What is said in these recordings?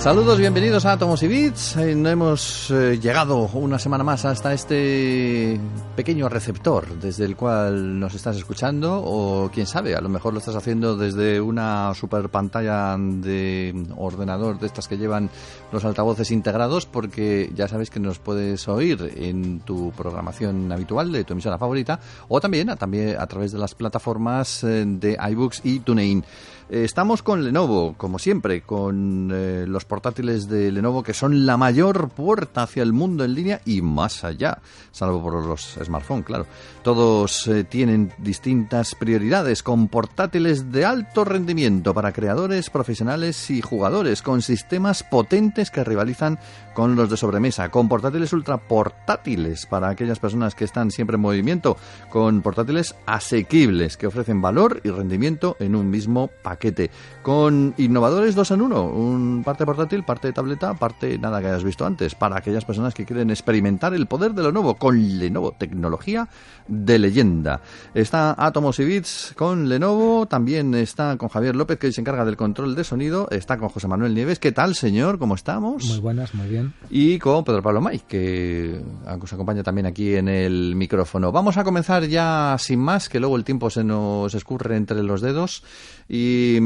Saludos, bienvenidos a Atomos y Bits. Hemos llegado una semana más hasta este pequeño receptor desde el cual nos estás escuchando, o quién sabe, a lo mejor lo estás haciendo desde una super pantalla de ordenador de estas que llevan los altavoces integrados, porque ya sabes que nos puedes oír en tu programación habitual de tu emisora favorita, o también a través de las plataformas de iBooks y TuneIn. Estamos con Lenovo, como siempre, con los portátiles de Lenovo, que son la mayor puerta hacia el mundo en línea y más allá, salvo por los smartphones, claro. Todos tienen distintas prioridades, con portátiles de alto rendimiento para creadores, profesionales y jugadores, con sistemas potentes que rivalizan con los de sobremesa, con portátiles ultra portátiles para aquellas personas que están siempre en movimiento, con portátiles asequibles que ofrecen valor y rendimiento en un mismo paquete, con innovadores 2 en 1, un parte portátil, parte tableta, parte nada que hayas visto antes, para aquellas personas que quieren experimentar el poder de lo nuevo, con Lenovo, tecnología de leyenda. Está Atomos y Bits con Lenovo, también está con Javier López, que se encarga del control de sonido, está con José Manuel Nieves. ¿Qué tal, señor? ¿Cómo estamos? Muy buenas, muy bien. Y con Pedro Pablo May, que nos acompaña también aquí en el micrófono. Vamos a comenzar ya sin más, que luego el tiempo se nos escurre entre los dedos. Y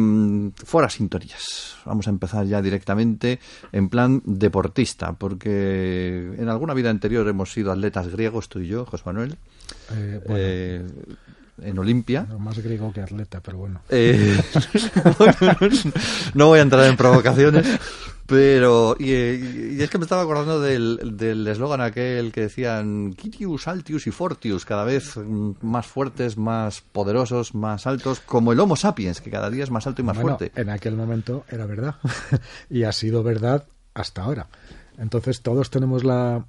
fuera sintonías. Vamos a empezar ya directamente en plan deportista, porque en alguna vida anterior hemos sido atletas griegos, tú y yo, José Manuel. En Olimpia. No, más griego que atleta, pero bueno. No voy a entrar en provocaciones, pero y es que me estaba acordando del eslogan aquel que decían Quitius, Altius y Fortius, cada vez más fuertes, más poderosos, más altos, como el Homo sapiens, que cada día es más alto y más fuerte. En aquel momento era verdad y ha sido verdad hasta ahora. Entonces todos tenemos la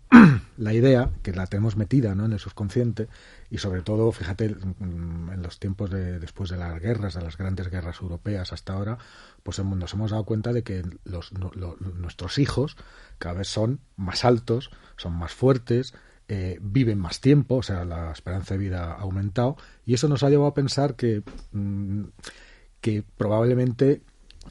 idea, que la tenemos metida, ¿no?, en el subconsciente, y sobre todo, fíjate, en los tiempos después de las guerras, de las grandes guerras europeas hasta ahora, pues nos hemos dado cuenta de que nuestros hijos cada vez son más altos, son más fuertes, viven más tiempo, o sea, la esperanza de vida ha aumentado, y eso nos ha llevado a pensar que probablemente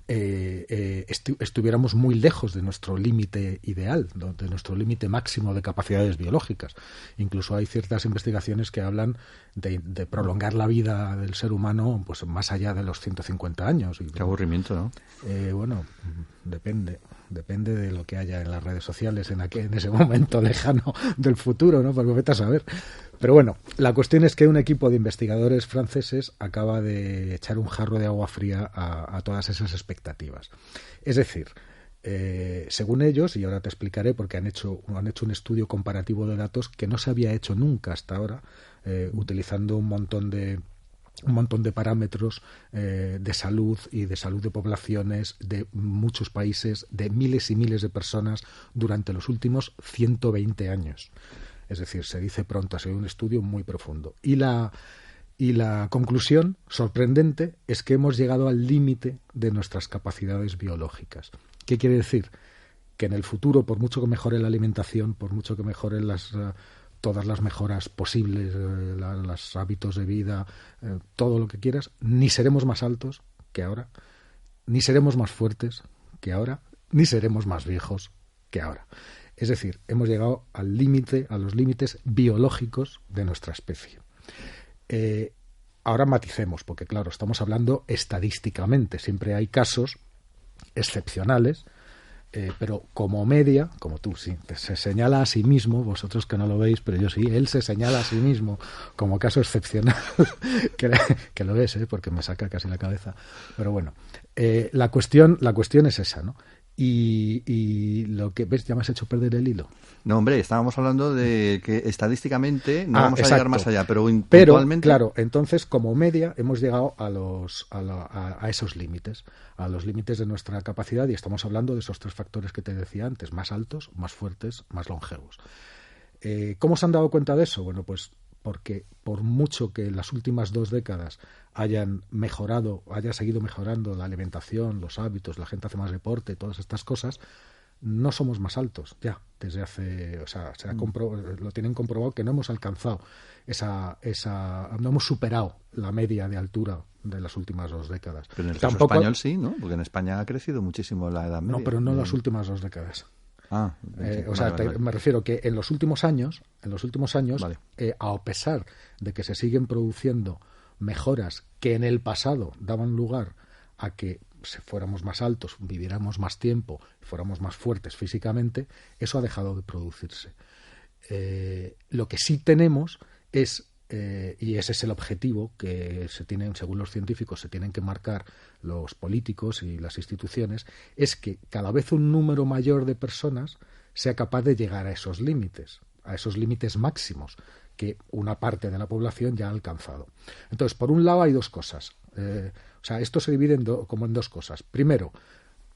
estuviéramos muy lejos de nuestro límite ideal, de nuestro límite máximo de capacidades biológicas. Incluso hay ciertas investigaciones que hablan de prolongar la vida del ser humano pues más allá de los 150 años. Qué aburrimiento, ¿no? Bueno, depende de lo que haya en las redes sociales en ese momento lejano del futuro, ¿no? Porque vete a saber. Pero bueno, la cuestión es que un equipo de investigadores franceses acaba de echar un jarro de agua fría a todas esas expectativas. Es decir, según ellos, y ahora te explicaré porque han hecho un estudio comparativo de datos que no se había hecho nunca hasta ahora, utilizando un montón de parámetros de salud y de salud de poblaciones de muchos países, de miles y miles de personas durante los últimos 120 años. Es decir, se dice pronto, ha sido un estudio muy profundo. Y la conclusión sorprendente es que hemos llegado al límite de nuestras capacidades biológicas. ¿Qué quiere decir? Que en el futuro, por mucho que mejore la alimentación, por mucho que mejoren todas las mejoras posibles, los hábitos de vida, todo lo que quieras, ni seremos más altos que ahora, ni seremos más fuertes que ahora, ni seremos más viejos que ahora. Es decir, hemos llegado al límite, a los límites biológicos de nuestra especie. Ahora maticemos, porque claro, estamos hablando estadísticamente. Siempre hay casos excepcionales, pero como media, como tú sí, se señala a sí mismo, vosotros que no lo veis, pero yo sí, él se señala a sí mismo como caso excepcional, que lo es, porque me saca casi la cabeza. Pero bueno, la cuestión es esa, ¿no? Y lo que ves, ya me has hecho perder el hilo. No, hombre, estábamos hablando de que estadísticamente no vamos exacto. A llegar más allá, pero puntualmente... Claro, entonces como media hemos llegado a esos límites, a los límites de nuestra capacidad, y estamos hablando de esos tres factores que te decía antes: más altos, más fuertes, más longevos. ¿Cómo se han dado cuenta de eso? Bueno, pues porque por mucho que en las últimas 2 décadas haya seguido mejorando la alimentación, los hábitos, la gente hace más deporte, todas estas cosas, no somos más altos ya desde hace, o sea, lo tienen comprobado que no hemos alcanzado no hemos superado la media de altura de las últimas 2 décadas. Pero en el caso español sí, ¿no? Porque en España ha crecido muchísimo la edad media. No, pero no en las últimas 2 décadas. Vale. Me refiero que en los últimos años, vale. A pesar de que se siguen produciendo mejoras que en el pasado daban lugar a que fuéramos más altos, viviéramos más tiempo, fuéramos más fuertes físicamente, eso ha dejado de producirse. Lo que sí tenemos es, y ese es el objetivo que se tienen, según los científicos, se tienen que marcar los políticos y las instituciones, es que cada vez un número mayor de personas sea capaz de llegar a esos límites máximos que una parte de la población ya ha alcanzado. Entonces, por un lado hay 2 cosas. Esto se divide como en 2 cosas. Primero,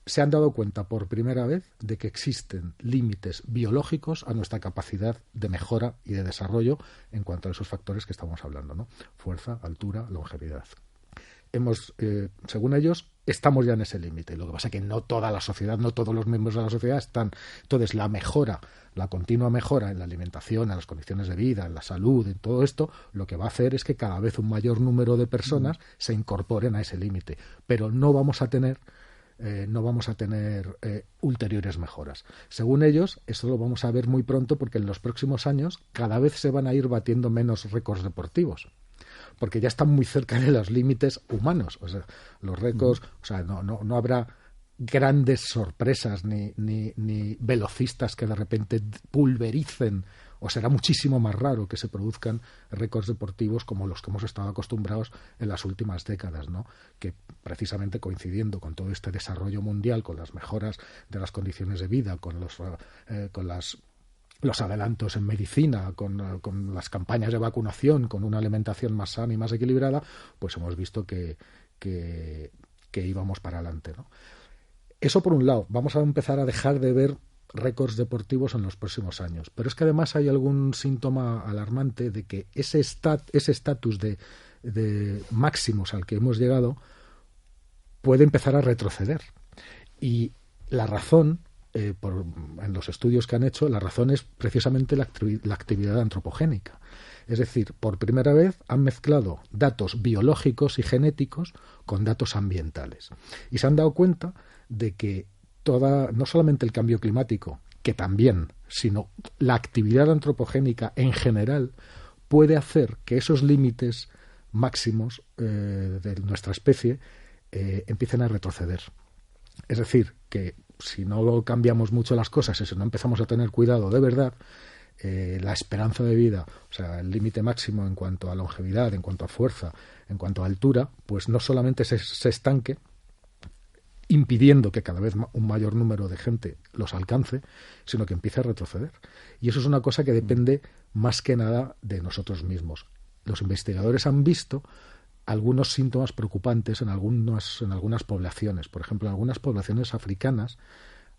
se han dado cuenta por primera vez de que existen límites biológicos a nuestra capacidad de mejora y de desarrollo en cuanto a esos factores que estamos hablando, ¿no? Fuerza, altura, longevidad. Según ellos, estamos ya en ese límite. Lo que pasa es que no toda la sociedad, no todos los miembros de la sociedad están. Entonces, la continua mejora en la alimentación, en las condiciones de vida, en la salud, en todo esto, lo que va a hacer es que cada vez un mayor número de personas se incorporen a ese límite. Pero no vamos a tener ulteriores mejoras. Según ellos, eso lo vamos a ver muy pronto porque en los próximos años cada vez se van a ir batiendo menos récords deportivos. Porque ya están muy cerca de los límites humanos. O sea, los récords, no habrá grandes sorpresas ni velocistas que de repente pulvericen, o será muchísimo más raro que se produzcan récords deportivos como los que hemos estado acostumbrados en las últimas décadas, ¿no? Que precisamente coincidiendo con todo este desarrollo mundial, con las mejoras de las condiciones de vida, con los adelantos en medicina, con las campañas de vacunación, con una alimentación más sana y más equilibrada, pues hemos visto que íbamos para adelante, ¿no? Eso por un lado. Vamos a empezar a dejar de ver récords deportivos en los próximos años. Pero es que además hay algún síntoma alarmante de que ese estatus de máximos al que hemos llegado puede empezar a retroceder. Y la razón, en los estudios que han hecho, la razón es precisamente la actividad antropogénica. Es decir, por primera vez han mezclado datos biológicos y genéticos con datos ambientales. Y se han dado cuenta de que no solamente el cambio climático, que también, sino la actividad antropogénica en general puede hacer que esos límites máximos de nuestra especie empiecen a retroceder. Es decir, que si no cambiamos mucho las cosas y si no empezamos a tener cuidado de verdad, la esperanza de vida, o sea, el límite máximo en cuanto a longevidad, en cuanto a fuerza, en cuanto a altura, pues no solamente se estanque, impidiendo que cada vez un mayor número de gente los alcance, sino que empiece a retroceder. Y eso es una cosa que depende más que nada de nosotros mismos. Los investigadores han visto algunos síntomas preocupantes en algunas poblaciones. Por ejemplo, en algunas poblaciones africanas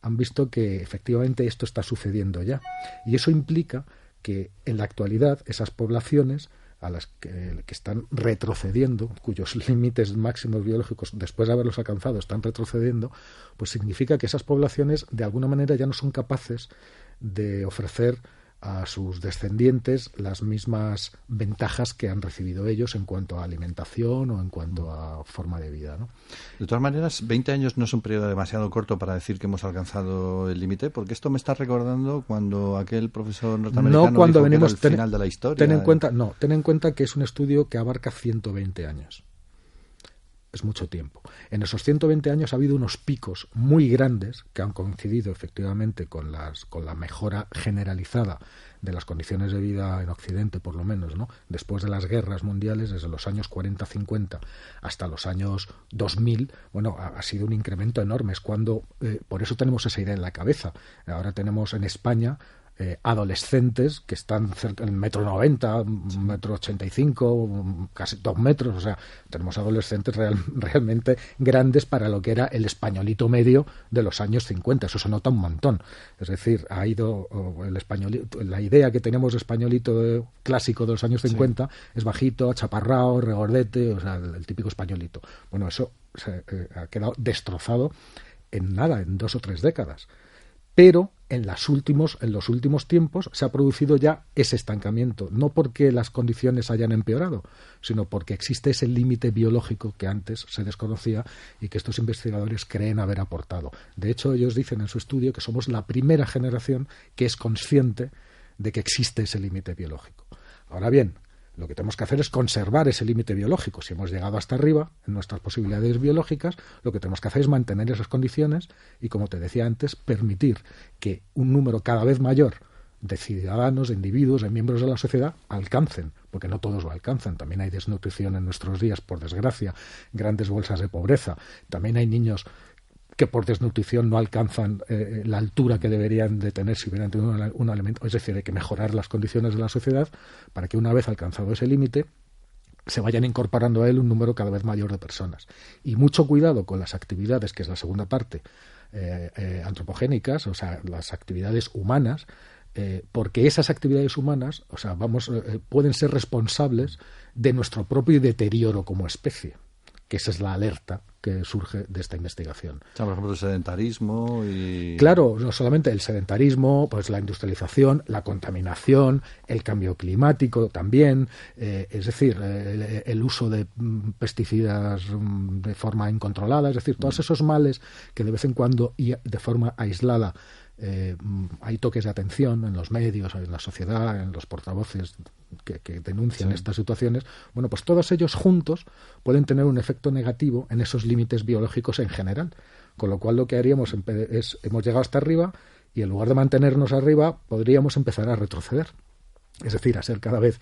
han visto que efectivamente esto está sucediendo ya. Y eso implica que en la actualidad esas poblaciones a las que están retrocediendo, cuyos límites máximos biológicos, después de haberlos alcanzado, están retrocediendo, pues significa que esas poblaciones de alguna manera ya no son capaces de ofrecer a sus descendientes las mismas ventajas que han recibido ellos en cuanto a alimentación o en cuanto a forma de vida, ¿no? De todas maneras, 20 años no es un periodo demasiado corto para decir que hemos alcanzado el límite, porque esto me está recordando cuando aquel profesor norteamericano no cuando dijo venimos, que era el final de la historia. Ten en cuenta que es un estudio que abarca 120 años. Es mucho tiempo. En esos 120 años ha habido unos picos muy grandes que han coincidido efectivamente con la mejora generalizada de las condiciones de vida en Occidente, por lo menos, ¿no? Después de las guerras mundiales, desde los años 40-50 hasta los años 2000, bueno, ha sido un incremento enorme. Es cuando, por eso tenemos esa idea en la cabeza. Ahora tenemos en España adolescentes que están cerca del 1,90 m, 1,85 m, casi 2 metros, o sea, tenemos adolescentes realmente grandes para lo que era el españolito medio de los años 50, eso se nota un montón. Es decir, ha ido el españolito, la idea que tenemos de españolito clásico de los años 50 es bajito, achaparrado, regordete, o sea, el típico españolito. Bueno, eso ha quedado destrozado en 2 o 3 décadas. Pero en los últimos tiempos se ha producido ya ese estancamiento, no porque las condiciones hayan empeorado, sino porque existe ese límite biológico que antes se desconocía y que estos investigadores creen haber aportado. De hecho, ellos dicen en su estudio que somos la primera generación que es consciente de que existe ese límite biológico. Ahora bien, lo que tenemos que hacer es conservar ese límite biológico. Si hemos llegado hasta arriba en nuestras posibilidades biológicas, lo que tenemos que hacer es mantener esas condiciones y, como te decía antes, permitir que un número cada vez mayor de ciudadanos, de individuos, de miembros de la sociedad alcancen, porque no todos lo alcanzan. También hay desnutrición en nuestros días, por desgracia, grandes bolsas de pobreza. También hay niños que por desnutrición no alcanzan la altura que deberían de tener si hubieran tenido un alimento. Es decir, hay que mejorar las condiciones de la sociedad para que, una vez alcanzado ese límite, se vayan incorporando a él un número cada vez mayor de personas. Y mucho cuidado con las actividades, que es la segunda parte, antropogénicas, o sea, las actividades humanas, porque esas actividades humanas, o sea, pueden ser responsables de nuestro propio deterioro como especie, que esa es la alerta que surge de esta investigación. O sea, por ejemplo, el sedentarismo y... Claro, no solamente el sedentarismo, pues la industrialización, la contaminación, el cambio climático también, es decir, el uso de pesticidas de forma incontrolada, es decir, todos esos males que de vez en cuando y de forma aislada hay toques de atención en los medios, en la sociedad, en los portavoces que denuncian estas situaciones. Bueno, pues todos ellos juntos pueden tener un efecto negativo en esos límites biológicos en general, con lo cual lo que haríamos es, hemos llegado hasta arriba y en lugar de mantenernos arriba podríamos empezar a retroceder, es decir, a ser cada vez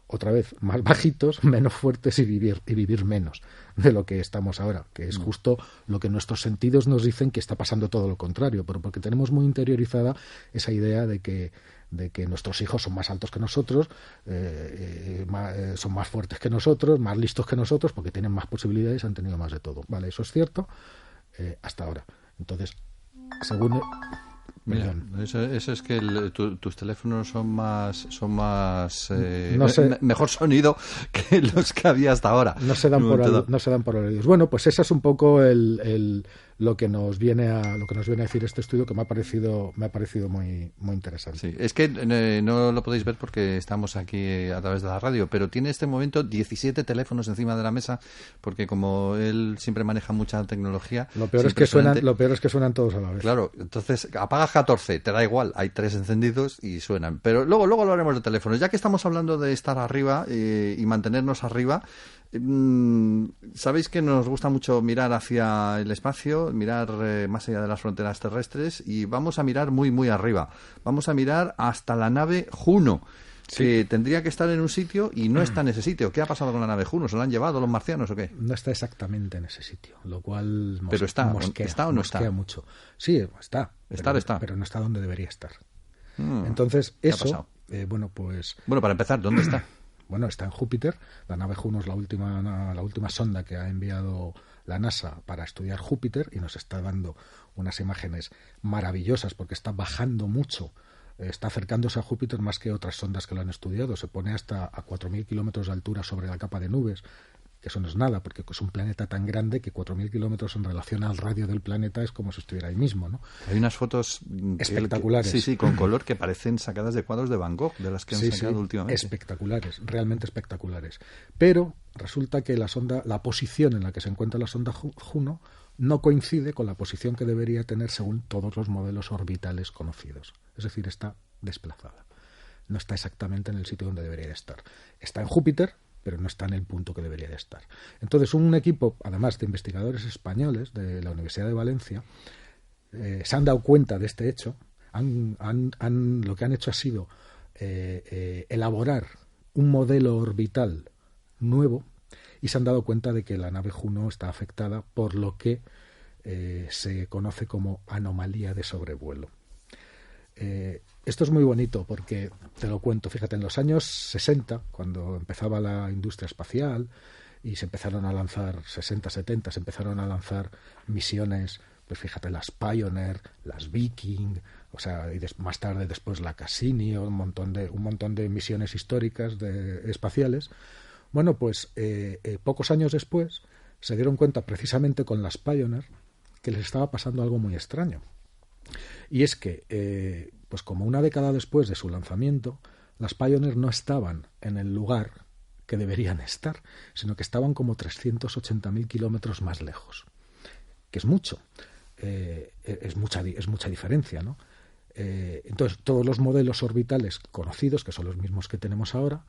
otra vez más bajitos, menos fuertes y vivir menos de lo que estamos ahora, que es justo lo que nuestros sentidos nos dicen que está pasando todo lo contrario, pero porque tenemos muy interiorizada esa idea de que nuestros hijos son más altos que nosotros, son más fuertes que nosotros, más listos que nosotros, porque tienen más posibilidades, han tenido más de todo. Vale, eso es cierto hasta ahora. Entonces, según... Mira, eso es que tus teléfonos son más mejor sonido que los que había hasta ahora. No se dan por oídos. Bueno, pues esa es un poco lo que nos viene a decir este estudio, que me ha parecido muy muy interesante. Sí, es que no lo podéis ver porque estamos aquí a través de la radio, pero tiene este momento 17 teléfonos encima de la mesa, porque como él siempre maneja mucha tecnología. Lo peor es que suenan todos a la vez. Claro, entonces apagas 14, te da igual, hay 3 encendidos y suenan. Pero luego lo haremos de teléfonos. Ya que estamos hablando de estar arriba y mantenernos arriba, sabéis que nos gusta mucho mirar hacia el espacio, mirar más allá de las fronteras terrestres, y vamos a mirar muy muy arriba. Vamos a mirar hasta la nave Juno, que tendría que estar en un sitio y no está en ese sitio. ¿Qué ha pasado con la nave Juno? ¿Se la han llevado los marcianos o qué? No está exactamente en ese sitio, lo cual pero está o no está. Mucho. Sí, está. Está. Pero no está donde debería estar. Entonces, eso, bueno, para empezar, ¿dónde está? Bueno, está en Júpiter. La nave Juno es la última sonda que ha enviado la NASA para estudiar Júpiter y nos está dando unas imágenes maravillosas porque está bajando mucho, está acercándose a Júpiter más que otras sondas que lo han estudiado. Se pone hasta a 4.000 kilómetros de altura sobre la capa de nubes, que eso no es nada, porque es un planeta tan grande que 4.000 kilómetros en relación al radio del planeta es como si estuviera ahí mismo, ¿no? Hay unas fotos espectaculares. Sí, con color, que parecen sacadas de cuadros de Van Gogh, de las que han sacado últimamente. Espectaculares, realmente espectaculares. Pero resulta que la posición en la que se encuentra la sonda Juno no coincide con la posición que debería tener según todos los modelos orbitales conocidos. Es decir, está desplazada. No está exactamente en el sitio donde debería estar. Está en Júpiter, pero no está en el punto que debería de estar. Entonces, un equipo, además de investigadores españoles de la Universidad de Valencia, se han dado cuenta de este hecho. Lo que han hecho ha sido elaborar un modelo orbital nuevo y se han dado cuenta de que la nave Juno está afectada por lo que se conoce como anomalía de sobrevuelo. Esto es muy bonito porque, te lo cuento, fíjate, en los años 60, cuando empezaba la industria espacial y se empezaron a lanzar, 60, 70, se empezaron a lanzar misiones, pues fíjate, las Pioneer, las Viking, o sea, y más tarde después la Cassini, un montón de misiones históricas espaciales. Bueno, pues pocos años después se dieron cuenta, precisamente con las Pioneer, que les estaba pasando algo muy extraño. Y es que, pues como una década después de su lanzamiento, las Pioneer no estaban en el lugar que deberían estar, sino que estaban como 380.000 kilómetros más lejos, que es mucho, es mucha diferencia, ¿no? Entonces, todos los modelos orbitales conocidos, que son los mismos que tenemos ahora,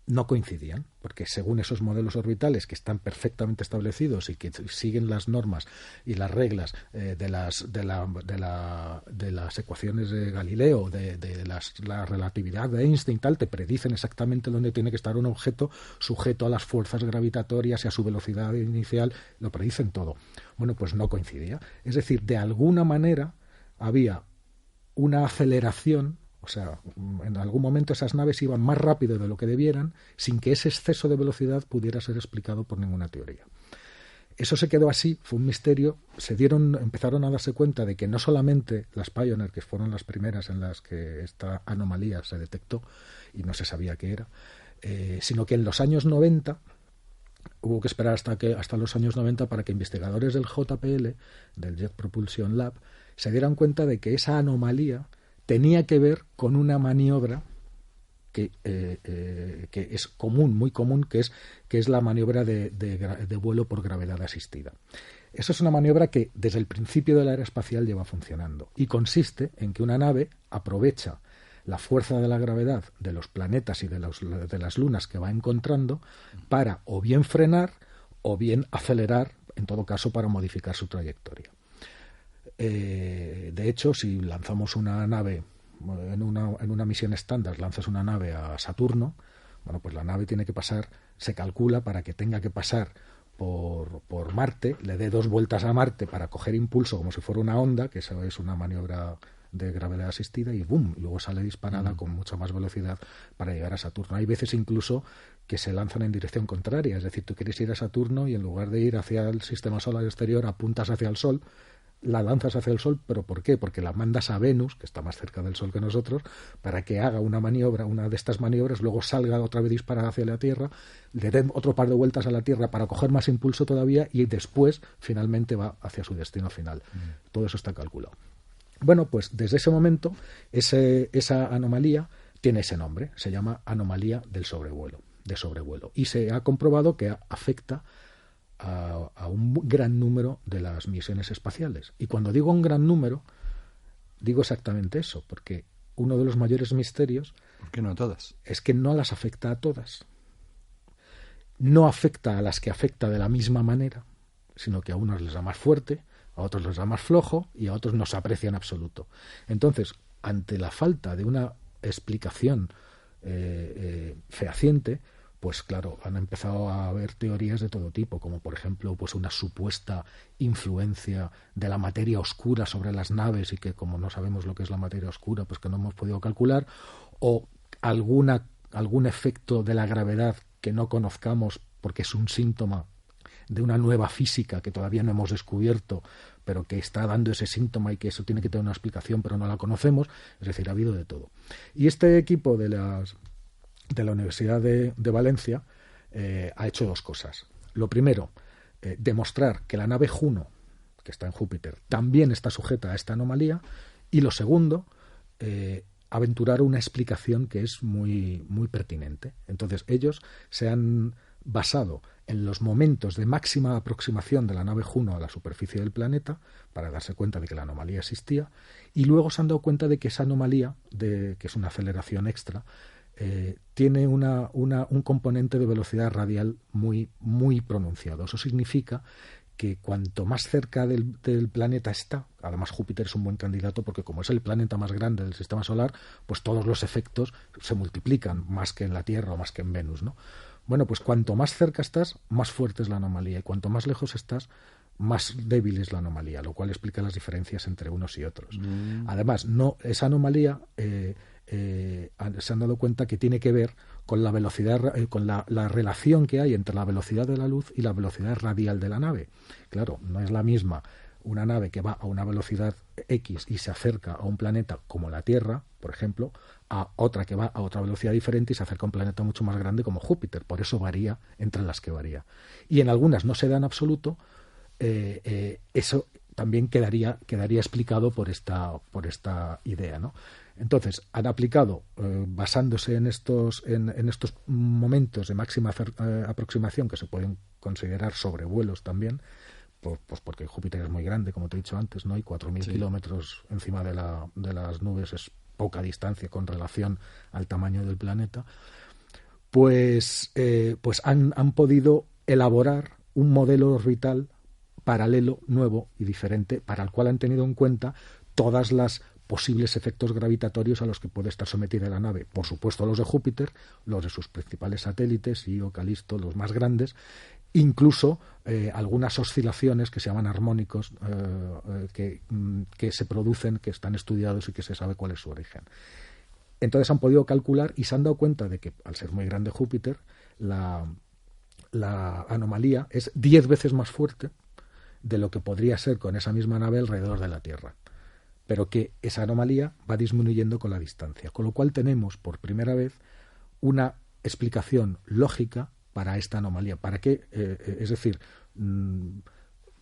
no coincidían, porque según esos modelos orbitales que están perfectamente establecidos y que siguen las normas y las reglas de las ecuaciones de Galileo, de la relatividad de Einstein, tal, te predicen exactamente dónde tiene que estar un objeto sujeto a las fuerzas gravitatorias y a su velocidad inicial, lo predicen todo. Bueno, pues no coincidía. Es decir, de alguna manera había una aceleración. O sea, en algún momento esas naves iban más rápido de lo que debieran, sin que ese exceso de velocidad pudiera ser explicado por ninguna teoría. Eso se quedó así, fue un misterio. Empezaron a darse cuenta de que no solamente las Pioneer, que fueron las primeras en las que esta anomalía se detectó y no se sabía qué era, sino que en los años 90 hubo que esperar hasta los años 90 para que investigadores del JPL, del Jet Propulsion Lab, se dieran cuenta de que esa anomalía tenía que ver con una maniobra que es común, muy común, que es la maniobra de vuelo por gravedad asistida. Eso es una maniobra que desde el principio de la era espacial lleva funcionando y consiste en que una nave aprovecha la fuerza de la gravedad de los planetas y de las lunas que va encontrando para o bien frenar o bien acelerar, en todo caso para modificar su trayectoria. De hecho, si lanzamos una nave en una misión estándar, lanzas una nave a Saturno, bueno, pues la nave tiene que pasar, se calcula para que tenga que pasar por Marte, le dé 2 vueltas a Marte para coger impulso como si fuera una onda, que eso es una maniobra de gravedad asistida, y ¡boom!, luego sale disparada con mucha más velocidad para llegar a Saturno. Hay veces incluso que se lanzan en dirección contraria, es decir, tú quieres ir a Saturno y en lugar de ir hacia el sistema solar exterior apuntas hacia el Sol, la lanzas hacia el Sol, ¿pero por qué? Porque la mandas a Venus, que está más cerca del Sol que nosotros, para que haga una maniobra, una de estas maniobras, luego salga otra vez disparada hacia la Tierra, le den otro par de vueltas a la Tierra para coger más impulso todavía y después finalmente va hacia su destino final. Todo eso está calculado. Bueno, pues desde ese momento esa anomalía tiene ese nombre, se llama anomalía del sobrevuelo, y se ha comprobado que afecta a un gran número de las misiones espaciales. Y cuando digo un gran número, digo exactamente eso, porque uno de los mayores misterios, ¿por qué no a todas?, es que no las afecta a todas. No afecta a las que afecta de la misma manera, sino que a unos les da más fuerte, a otros les da más flojo y a otros no se aprecia en absoluto. Entonces, ante la falta de una explicación fehaciente, pues claro, han empezado a haber teorías de todo tipo, como por ejemplo pues una supuesta influencia de la materia oscura sobre las naves y que como no sabemos lo que es la materia oscura, pues que no hemos podido calcular, o algún efecto de la gravedad que no conozcamos porque es un síntoma de una nueva física que todavía no hemos descubierto, pero que está dando ese síntoma y que eso tiene que tener una explicación, pero no la conocemos. Es decir, ha habido de todo. Y este equipo de la Universidad de Valencia ha hecho 2 cosas. Lo primero, demostrar que la nave Juno, que está en Júpiter, también está sujeta a esta anomalía. Y lo segundo, aventurar una explicación que es muy, muy pertinente. Entonces, ellos se han basado en los momentos de máxima aproximación de la nave Juno a la superficie del planeta para darse cuenta de que la anomalía existía, y luego se han dado cuenta de que esa anomalía, que es una aceleración extra, tiene un componente de velocidad radial muy, muy pronunciado. Eso significa que cuanto más cerca del planeta está, además Júpiter es un buen candidato porque como es el planeta más grande del sistema solar, pues todos los efectos se multiplican más que en la Tierra o más que en Venus, ¿no? Bueno, pues cuanto más cerca estás, más fuerte es la anomalía, y cuanto más lejos estás, más débil es la anomalía, lo cual explica las diferencias entre unos y otros. Además, esa anomalía se han dado cuenta que tiene que ver con la velocidad, con la relación que hay entre la velocidad de la luz y la velocidad radial de la nave. Claro, no es la misma una nave que va a una velocidad X y se acerca a un planeta como la Tierra, por ejemplo, a otra que va a otra velocidad diferente y se acerca a un planeta mucho más grande como Júpiter. Por eso varía entre las que varía. Y en algunas no se da en absoluto. Eso también quedaría explicado por esta idea, ¿no? Entonces, han aplicado, basándose en estos momentos de máxima aproximación, que se pueden considerar sobrevuelos también, pues porque Júpiter es muy grande, como te he dicho antes, ¿no? Y 4.000 kilómetros encima de las nubes es poca distancia con relación al tamaño del planeta, pues han podido elaborar un modelo orbital paralelo, nuevo y diferente, para el cual han tenido en cuenta todas las posibles efectos gravitatorios a los que puede estar sometida la nave. Por supuesto, los de Júpiter, los de sus principales satélites, Io, Calisto, los más grandes, incluso algunas oscilaciones que se llaman armónicos que se producen, que están estudiados y que se sabe cuál es su origen. Entonces han podido calcular y se han dado cuenta de que, al ser muy grande Júpiter, la anomalía es 10 veces más fuerte de lo que podría ser con esa misma nave alrededor de la Tierra, pero que esa anomalía va disminuyendo con la distancia, con lo cual tenemos por primera vez una explicación lógica para esta anomalía. ¿Para qué? Es decir,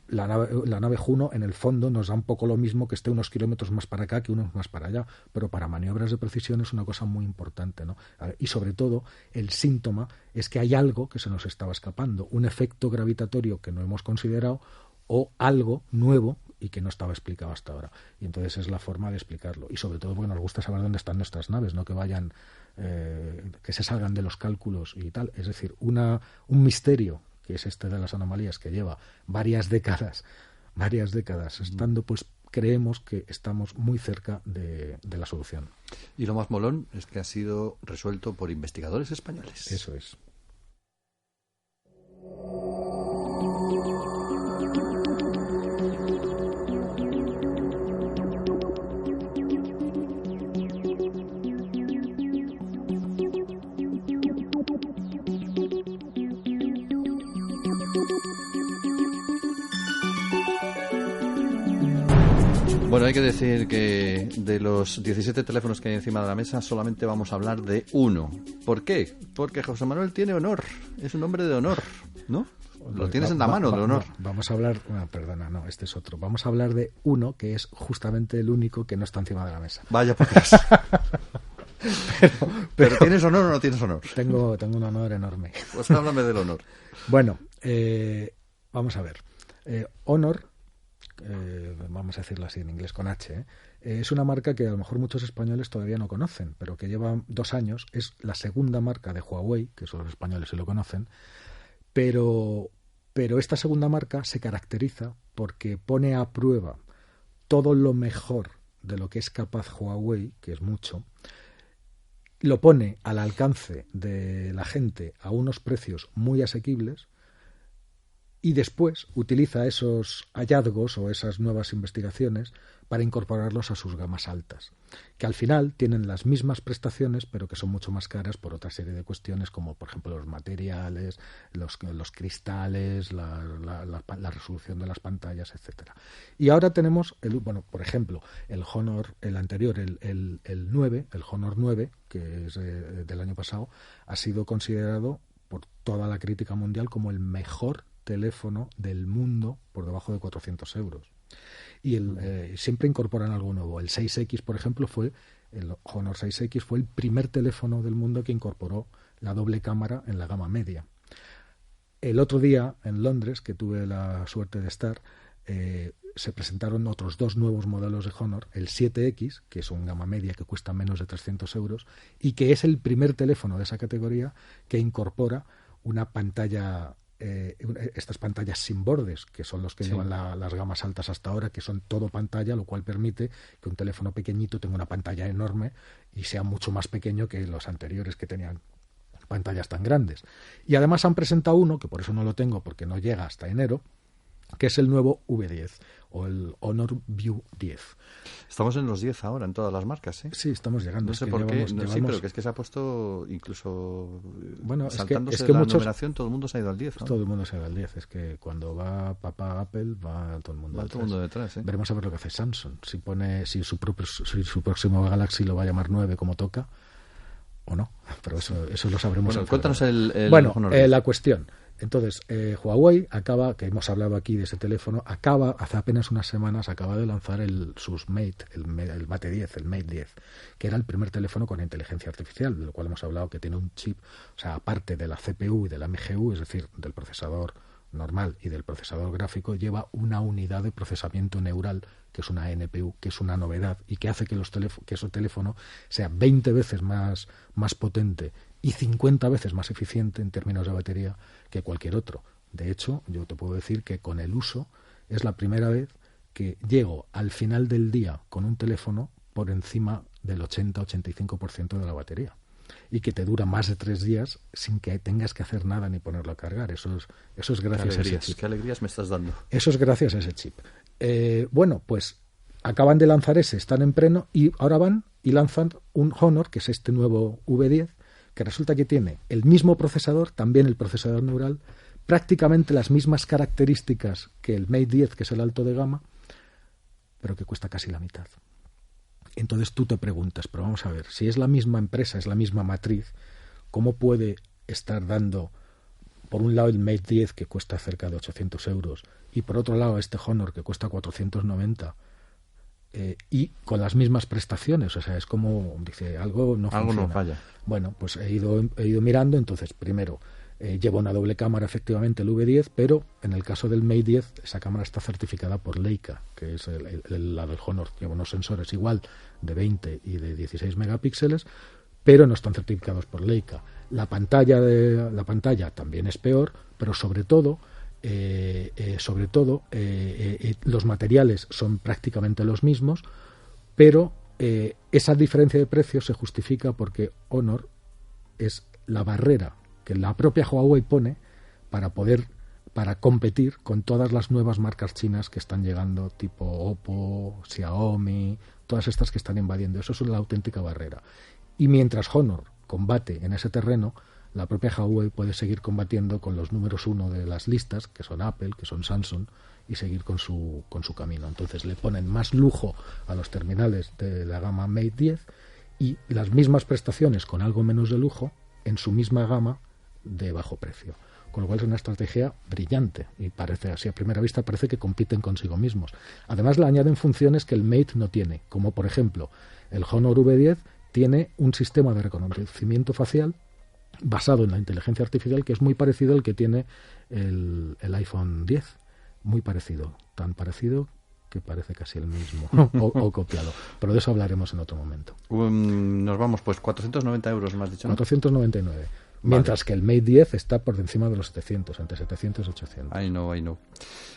la nave Juno en el fondo nos da un poco lo mismo que esté unos kilómetros más para acá que unos más para allá, pero para maniobras de precisión es una cosa muy importante, ¿no? Y sobre todo el síntoma es que hay algo que se nos estaba escapando, un efecto gravitatorio que no hemos considerado o algo nuevo y que no estaba explicado hasta ahora. Y entonces es la forma de explicarlo. Y sobre todo porque nos gusta saber dónde están nuestras naves, no que vayan, que se salgan de los cálculos y tal. Es decir, un misterio, que es este de las anomalías, que lleva varias décadas estando, pues creemos que estamos muy cerca de la solución. Y lo más molón es que ha sido resuelto por investigadores españoles. Eso es. Bueno, hay que decir que de los 17 teléfonos que hay encima de la mesa solamente vamos a hablar de uno. ¿Por qué? Porque José Manuel tiene honor. Es un hombre de honor, ¿no? Lo tienes en la mano, de honor. Vamos a hablar... No, perdona, no, este es otro. Vamos a hablar de uno que es justamente el único que no está encima de la mesa. Vaya por Dios. pero ¿tienes honor o no tienes honor? Tengo un honor enorme. Pues háblame del honor. Bueno, vamos a ver. Honor... vamos a decirlo así en inglés con H, es una marca que a lo mejor muchos españoles todavía no conocen, pero que lleva 2 años, es la segunda marca de Huawei, que son los españoles sí lo conocen, pero esta segunda marca se caracteriza porque pone a prueba todo lo mejor de lo que es capaz Huawei, que es mucho, lo pone al alcance de la gente a unos precios muy asequibles, y después utiliza esos hallazgos o esas nuevas investigaciones para incorporarlos a sus gamas altas, que al final tienen las mismas prestaciones, pero que son mucho más caras por otra serie de cuestiones, como por ejemplo los materiales, los cristales, la resolución de las pantallas, etcétera. Y ahora tenemos, por ejemplo, el Honor, el anterior, el 9, el Honor 9, que es del año pasado, ha sido considerado por toda la crítica mundial como el mejor teléfono del mundo por debajo de 400 euros. Y siempre incorporan algo nuevo. El 6X, por ejemplo, el Honor 6X fue el primer teléfono del mundo que incorporó la doble cámara en la gama media. El otro día, en Londres, que tuve la suerte de estar, se presentaron otros 2 nuevos modelos de Honor, el 7X, que es un gama media que cuesta menos de 300 euros, y que es el primer teléfono de esa categoría que incorpora una pantalla... estas pantallas sin bordes, que son los que llevan las gamas altas hasta ahora, que son todo pantalla, lo cual permite que un teléfono pequeñito tenga una pantalla enorme y sea mucho más pequeño que los anteriores que tenían pantallas tan grandes. Y además han presentado uno, que por eso no lo tengo porque no llega hasta enero, que es el nuevo V10 o el Honor View 10. Estamos en los 10 ahora en todas las marcas, ¿eh? Sí, estamos llegando. No sé por qué, sí, pero que es que se ha puesto incluso saltándose es que la muchos, numeración, todo el mundo se ha ido al 10, ¿no? Todo el mundo se ha ido al 10, es que cuando va papá Apple va todo el mundo detrás. ¿eh? Veremos a ver lo que hace Samsung, si su próximo Galaxy lo va a llamar 9 como toca o no, pero eso lo sabremos. Bueno, cuéntanos el Bueno, Honor. la cuestión. Entonces, Huawei acaba, que hemos hablado aquí de ese teléfono, hace apenas unas semanas, acaba de lanzar sus Mate, el Mate 10, el Mate 10, que era el primer teléfono con inteligencia artificial, de lo cual hemos hablado, que tiene un chip, o sea, aparte de la CPU y de la MGU, es decir, del procesador normal y del procesador gráfico, lleva una unidad de procesamiento neural, que es una NPU, que es una novedad y que hace que ese teléfono sea 20 veces más potente y 50 veces más eficiente en términos de batería que cualquier otro. De hecho, yo te puedo decir que con el uso es la primera vez que llego al final del día con un teléfono por encima del 80-85% de la batería y que te dura más de 3 días sin que tengas que hacer nada ni ponerlo a cargar. Eso es gracias a ese chip. ¿Qué alegrías me estás dando? Eso es gracias a ese chip. Bueno, pues acaban de lanzar están en pleno y ahora van y lanzan un Honor, que es este nuevo V10, que resulta que tiene el mismo procesador, también el procesador neural, prácticamente las mismas características que el Mate 10, que es el alto de gama, pero que cuesta casi la mitad. Entonces tú te preguntas, pero vamos a ver, si es la misma empresa, es la misma matriz, ¿cómo puede estar dando, por un lado, el Mate 10, que cuesta cerca de 800 euros, y por otro lado, este Honor, que cuesta 490, y con las mismas prestaciones? O sea, es como, dice, algo no funciona. Algo no falla. Bueno, pues he ido mirando. Entonces, primero, lleva una doble cámara, efectivamente, el V10, pero en el caso del Mate 10, esa cámara está certificada por Leica, que es la del Honor. Lleva unos sensores igual de 20 y de 16 megapíxeles, pero no están certificados por Leica. La pantalla también es peor, pero sobre todo los materiales son prácticamente los mismos, pero esa diferencia de precio se justifica porque Honor es la barrera que la propia Huawei pone para competir con todas las nuevas marcas chinas que están llegando, tipo Oppo, Xiaomi, todas estas que están invadiendo. Eso es la auténtica barrera. Y mientras Honor combate en ese terreno, la propia Huawei puede seguir combatiendo con los números 1 de las listas, que son Apple, que son Samsung, y seguir con su camino. Entonces le ponen más lujo a los terminales de la gama Mate 10 y las mismas prestaciones con algo menos de lujo en su misma gama de bajo precio. Con lo cual es una estrategia brillante y parece, así a primera vista, parece que compiten consigo mismos. Además le añaden funciones que el Mate no tiene, como por ejemplo el Honor V10 tiene un sistema de reconocimiento facial basado en la inteligencia artificial que es muy parecido al que tiene el iPhone 10, muy parecido, tan parecido que parece casi el mismo o copiado, pero de eso hablaremos en otro momento. Nos vamos, pues 490 euros, me has dicho, ¿no? 499, mientras que el Mate 10 está por encima de los 700, entre 700 y 800. Ahí no.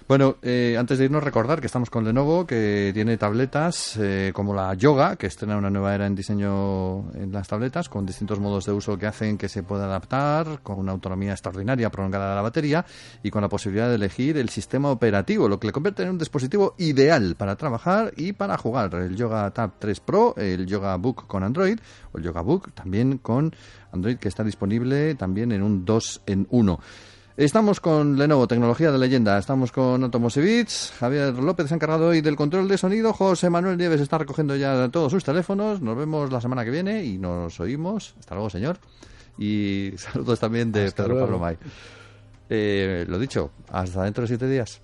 Bueno, antes de irnos, recordar que estamos con Lenovo, que tiene tabletas como la Yoga, que estrena una nueva era en diseño en las tabletas, con distintos modos de uso que hacen que se pueda adaptar, con una autonomía extraordinaria prolongada de la batería y con la posibilidad de elegir el sistema operativo, lo que le convierte en un dispositivo ideal para trabajar y para jugar. El Yoga Tab 3 Pro, el Yoga Book con Android, o el Yoga Book también con Android, que está disponible también en un 2-en-1. Estamos con Lenovo, tecnología de leyenda. Estamos con Automosivits. Javier López se ha encargado hoy del control de sonido. José Manuel Nieves está recogiendo ya todos sus teléfonos. Nos vemos la semana que viene y nos oímos. Hasta luego, señor. Y saludos también de Pedro Pablo May. Lo dicho, hasta dentro de 7 días.